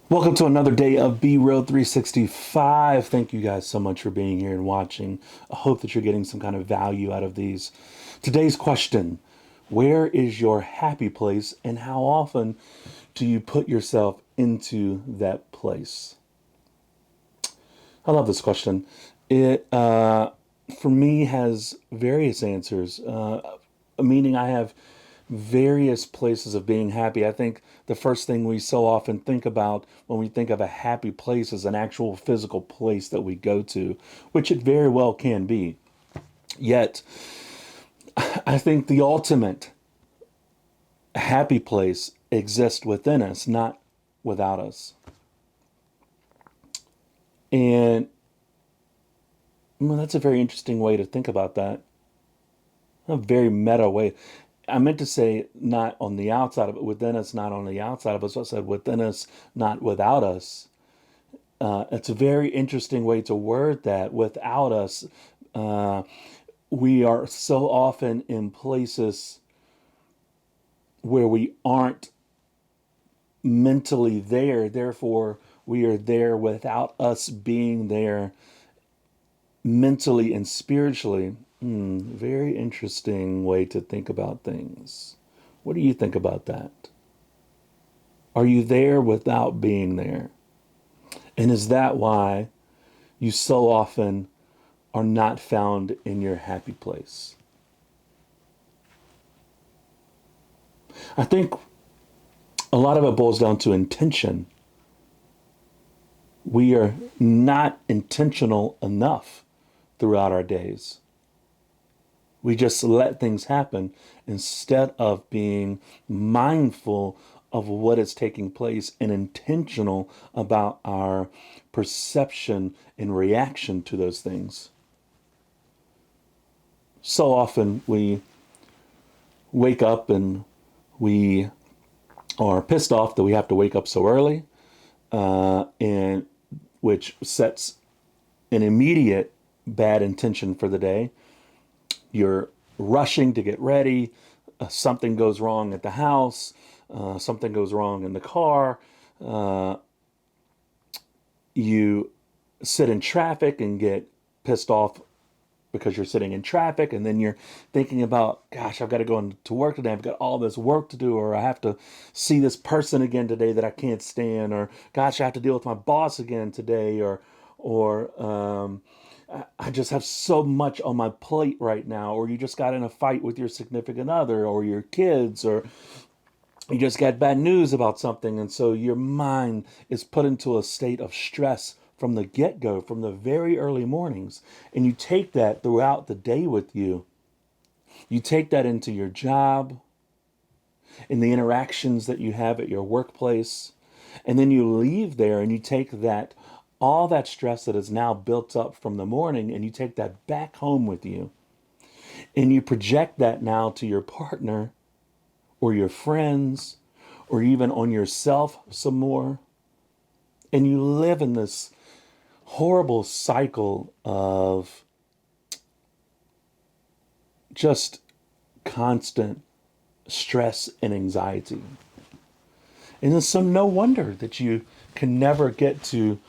Welcome to another day of BeReel365. Thank you guys so much for being here and watching. I hope that you're getting some kind of value out of these. Today's question: where is your happy place and how often do you put yourself into that place? I love this question. It for me has various answers, meaning I have various places of being happy. I think the first thing we so often think about when we think of a happy place is an actual physical place that we go to, which it very well can be. Yet, I think the ultimate happy place exists within us, not without us. And well, that's a very interesting way to think about that. A very meta way. I meant to say not on the outside of it, within us, not on the outside of us. So I said within us, not without us. It's a very interesting way to word that. Without us, uh, we are so often in places where we aren't mentally there. Therefore, we are there without us being there mentally and spiritually. Very interesting way to think about things. What do you think about that? Are you there without being there? And is that why you so often are not found in your happy place? I think a lot of it boils down to intention. We are not intentional enough throughout our days. We just let things happen instead of being mindful of what is taking place and intentional about our perception and reaction to those things. So often we wake up and we are pissed off that we have to wake up so early, and which sets an immediate bad intention for the day. You're rushing to get ready. Something goes wrong at the house. Something goes wrong in the car. Uh, you sit in traffic and get pissed off because you're sitting in traffic, and then you're thinking about, gosh, I've got to go into work today. I've got all this work to do, or I have to see this person again today that I can't stand, or gosh, I have to deal with my boss again today, or I just have so much on my plate right now, or you just got in a fight with your significant other or your kids, or you just got bad news about something. And so your mind is put into a state of stress from the get go, from the very early mornings. And you take that throughout the day with you. You take that into your job, in the interactions that you have at your workplace. And then you leave there and you take that, all that stress that is now built up from the morning, and you take that back home with you. And you project that now to your partner or your friends or even on yourself some more. And you live in this horrible cycle of just constant stress and anxiety. And it's so no wonder that you can never get to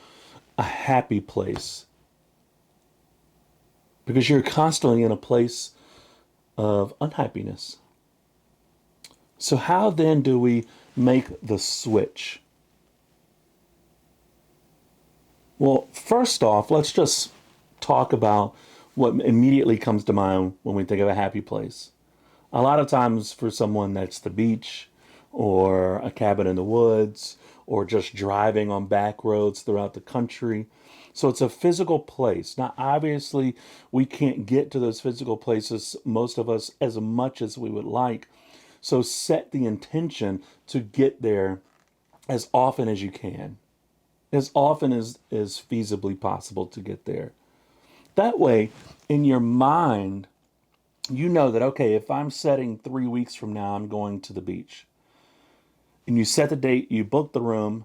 a happy place because you're constantly in a place of unhappiness. So, how then do we make the switch? Well, first off, let's just talk about what immediately comes to mind when we think of a happy place. A lot of times, for someone, that's the beach or a cabin in the woods or just driving on back roads throughout the country. So it's a physical place. Now, obviously, we can't get to those physical places, most of us, as much as we would like. So set the intention to get there as often as you can, as often as is feasibly possible to get there. That way, in your mind, you know that, okay, if I'm setting 3 weeks from now, I'm going to the beach. And you set the date, you book the room.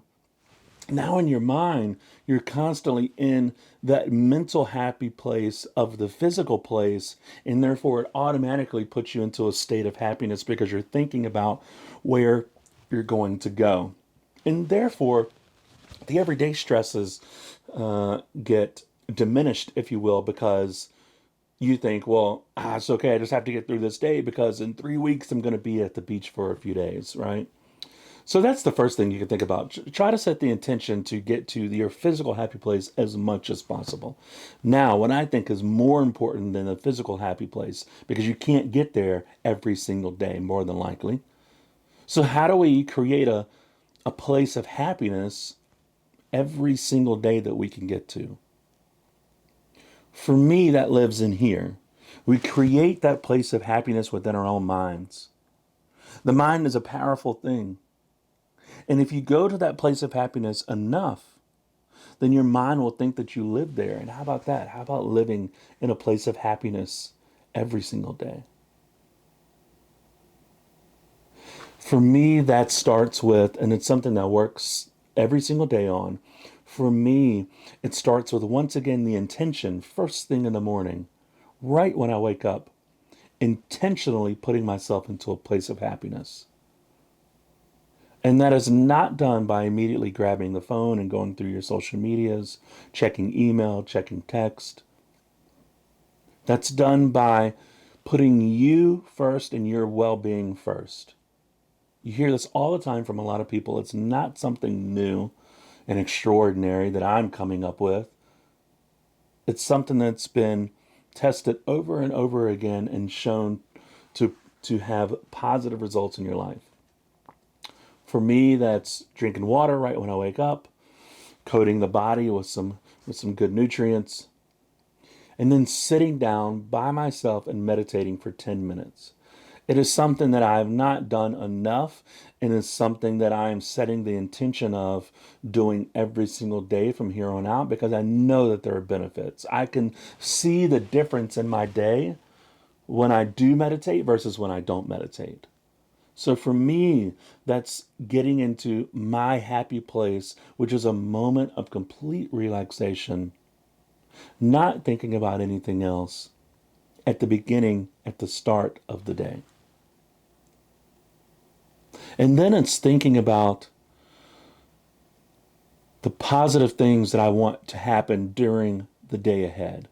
Now in your mind, you're constantly in that mental happy place of the physical place, and therefore it automatically puts you into a state of happiness because you're thinking about where you're going to go. And therefore, the everyday stresses get diminished, if you will, because you think, well, it's okay. I just have to get through this day because in 3 weeks I'm going to be at the beach for a few days, right? So that's the first thing you can think about. Try to set the intention to get to your physical happy place as much as possible. Now, what I think is more important than the physical happy place, because you can't get there every single day, more than likely. So, how do we create a place of happiness every single day that we can get to? For me, that lives in here. We create that place of happiness within our own minds. The mind is a powerful thing. And if you go to that place of happiness enough, then your mind will think that you live there. And how about that? How about living in a place of happiness every single day? For me, that starts with, and it's something that works every single day on. For me, it starts with, once again, the intention, first thing in the morning, right when I wake up, intentionally putting myself into a place of happiness. And that is not done by immediately grabbing the phone and going through your social medias, checking email, checking text. That's done by putting you first and your well being first. You hear this all the time from a lot of people. It's not something new and extraordinary that I'm coming up with. It's something that's been tested over and over again and shown to have positive results in your life. For me, that's drinking water right when I wake up, coating the body with some good nutrients, and then sitting down by myself and meditating for 10 minutes. It is something that I have not done enough, and it's something that I am setting the intention of doing every single day from here on out because I know that there are benefits. I can see the difference in my day when I do meditate versus when I don't meditate. So for me, that's getting into my happy place, which is a moment of complete relaxation, not thinking about anything else at the beginning, at the start of the day. And then it's thinking about the positive things that I want to happen during the day ahead.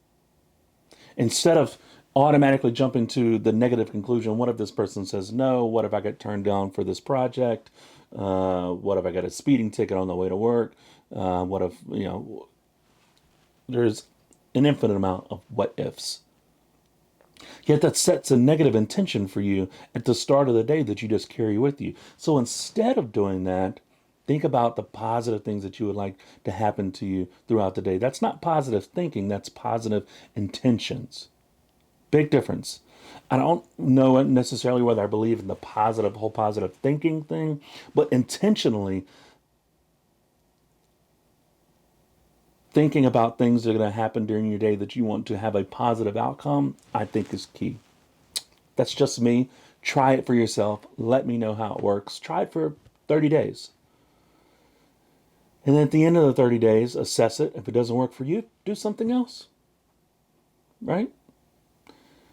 Instead of automatically jumping to the negative conclusion, what if this person says no? What if I get turned down for this project? What if I get a speeding ticket on the way to work? What if, there's an infinite amount of what ifs. Yet that sets a negative intention for you at the start of the day that you just carry with you. So instead of doing that, think about the positive things that you would like to happen to you throughout the day. That's not positive thinking, that's positive intentions. Big difference. I don't know necessarily whether I believe in the positive, whole positive thinking thing, but intentionally thinking about things that are going to happen during your day that you want to have a positive outcome, I think is key. That's just me. Try it for yourself. Let me know how it works. Try it for 30 days. And then at the end of the 30 days, assess it. If it doesn't work for you, do something else. Right?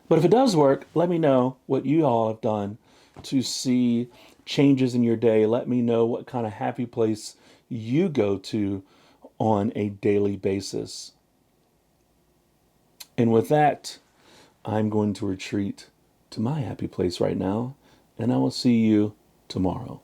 But if it does work, let me know what you all have done to see changes in your day. Let me know what kind of happy place you go to on a daily basis. And with that, I'm going to retreat to my happy place right now, and I will see you tomorrow.